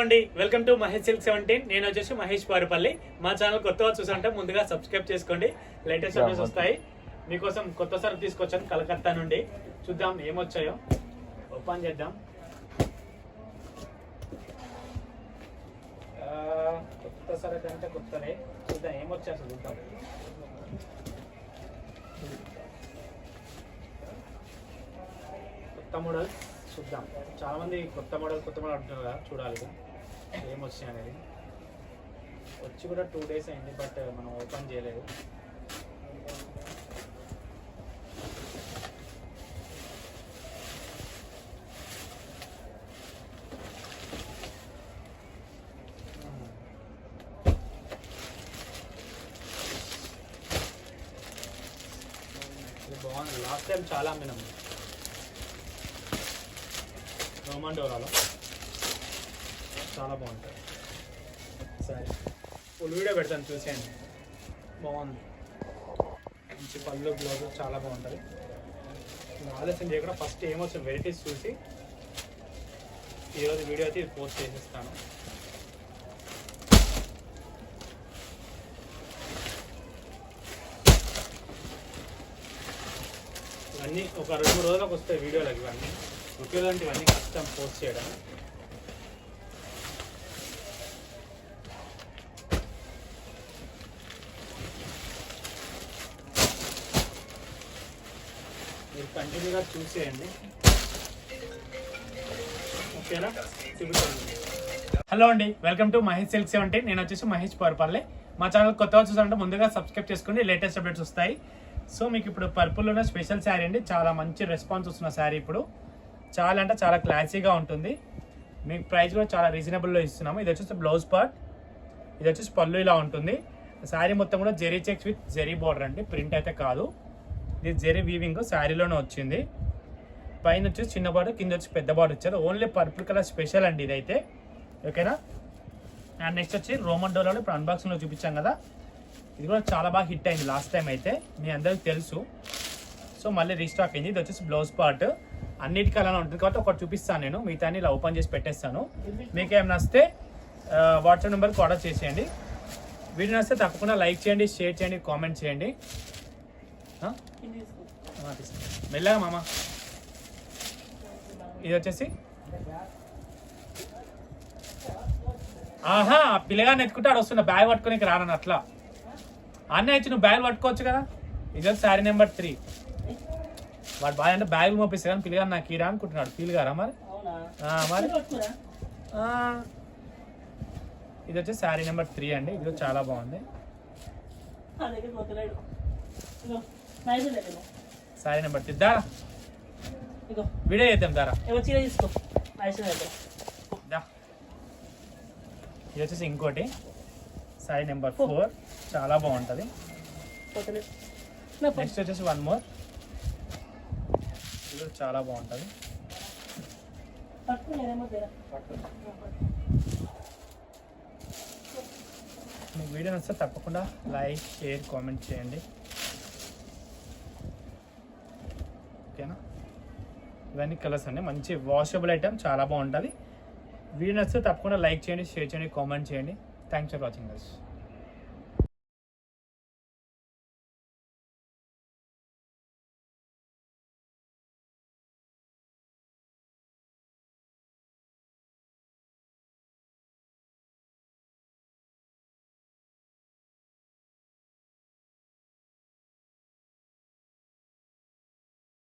అండి welcome to Mahesh silk 17. నేను వచ్చేసి మహేష్ పారుపల్లి. మా ఛానల్ కొత్తగా చూసాంటే ముందుగా సబ్స్క్రైబ్ చేసుకోండి. లేటెస్ట్ అప్డేట్స్ వస్తాయి. మీకోసం కొత్త సరుకు తీసుకొచ్చాను కలకత్తా నుండి. చూద్దాం ఏమొచ్చాయో, ఓపెన్ చేద్దాం. కొత్త సరుకు అంటే కొత్తనే, చూద్దాం ఏమొచ్చా చూద్దాం. కొత్త మోడల్ చూద్దాం. చాలా మంది కొత్త మోడల్ అంటున్నారు కదా, చూడాలి ఏమొచ్చాయి అనేది. వచ్చి కూడా 2 days అయింది, బట్ మనం ఓపెన్ చేయలేదు. బాగుంది, లాస్ట్ టైం చాలా అమ్మినాం రోమన్ డోరాలో. చాలా బాగుంటుంది. సరే ఫుల్ వీడియో పెడతాను, చూసేయండి. బాగుంది, మంచి పళ్ళు బ్లౌజ్ చాలా బాగుంటుంది. ఆలస్యం చేయకుండా ఫస్ట్ ఏమొచ్చిన వెరైటీస్ చూసి ఈరోజు వీడియో అయితే పోస్ట్ చేసేస్తాను. ఇవన్నీ ఒక 2-3 రోజులకు వస్తాయి వీడియోలకు. ఇవన్నీ ఒకేలాంటివన్నీ కష్టం పోస్ట్ చేయడం. మీరు కంటిన్యూగా చూసేయండి, ఓకేనా? హలో అండి, వెల్కమ్ టు మహేష్ సిల్క్ 17. నేను వచ్చేసి మహేష్ పారుపల్లి. మా ఛానల్ కొత్తగా చూసారంటే ముందుగా సబ్స్క్రైబ్ చేసుకోండి, లేటెస్ట్ అప్డేట్స్ వస్తాయి. సో మీకు ఇప్పుడు పర్పుల్లోనే స్పెషల్ శారీ అండి. చాలా మంచి రెస్పాన్స్ వస్తున్న శారీ. ఇప్పుడు చాలా అంటే చాలా క్లాసీగా ఉంటుంది. మీకు ప్రైస్ కూడా చాలా రీజనబుల్లో ఇస్తున్నాము. ఇది వచ్చేసి బ్లౌజ్ పార్ట్, ఇది వచ్చేసి పళ్ళు ఇలా ఉంటుంది. శారీ మొత్తం కూడా zari checks with zari border అండి, ప్రింట్ అయితే కాదు. ఇది జెరీ వీవింగ్ శారీలోనే వచ్చింది. పైన వచ్చేసి చిన్న బార్డర్, కింద వచ్చి పెద్ద బార్డర్ ఇచ్చారు. ఓన్లీ పర్పుల్ కలర్ స్పెషల్ అండి ఇదైతే, ఓకేనా? అండ్ నెక్స్ట్ వచ్చి రోమన్ డోర్లో ఇప్పుడు అన్బాక్సింగ్లో చూపించాం కదా, ఇది కూడా చాలా బాగా హిట్ అయింది లాస్ట్ టైం అయితే, మీ అందరికి తెలుసు. సో మళ్ళీ రీస్టాక్ అయింది. ఇది వచ్చేసి బ్లౌజ్ పార్ట్, అన్నిటికీ అలానే ఉంటుంది కాబట్టి ఒకటి చూపిస్తాను నేను, మిగతాన్ని ఇలా ఓపెన్ చేసి పెట్టేస్తాను. మీకు ఏమైనా నచ్చితే వాట్సాప్ నెంబర్కి ఆర్డర్ చేసేయండి. వీడియో నచ్చితే తప్పకుండా లైక్ చేయండి, షేర్ చేయండి, కామెంట్ చేయండి. మెల్లగా మామ. ఇది వచ్చేసి ఆహా, పిల్లగాన్ని ఎత్తుకుంటే ఆడ వస్తున్నా, బ్యాగ్ పట్టుకొని రానని అట్లా అన్నీ వచ్చి నువ్వు బ్యాగ్ పట్టుకోవచ్చు కదా. ఇది వచ్చి శారీ నెంబర్ 3. వాడు బాగా అంటే బ్యాగ్ పంపిస్తారు కానీ పిల్లగారు నాకు ఈరా అనుకుంటున్నాడు. ఫీల్ గారా మరి? మరి ఇది వచ్చి శారీ నెంబర్ 3 అండి. ఇది చాలా బాగుంది. శారీ నెంబర్ 3 దారా వీడియో చేద్దాం దారా. ఇది వచ్చేసి ఇంకోటి శారీ నెంబర్ 4, చాలా బాగుంటుంది. నెక్స్ట్ వచ్చేసి 1 more, ఇది చాలా బాగుంటుంది. మీకు వీడియో నచ్చితే తప్పకుండా లైక్, షేర్, కామెంట్ చేయండి, ఓకేనా? ఇవన్నీ కలర్స్ అండి, మంచి వాషబుల్ ఐటమ్, చాలా బాగుంటుంది. వీడియో నచ్చితే తప్పకుండా లైక్ చేయండి, షేర్ చేయండి, కామెంట్ చేయండి. Thanks for watching this.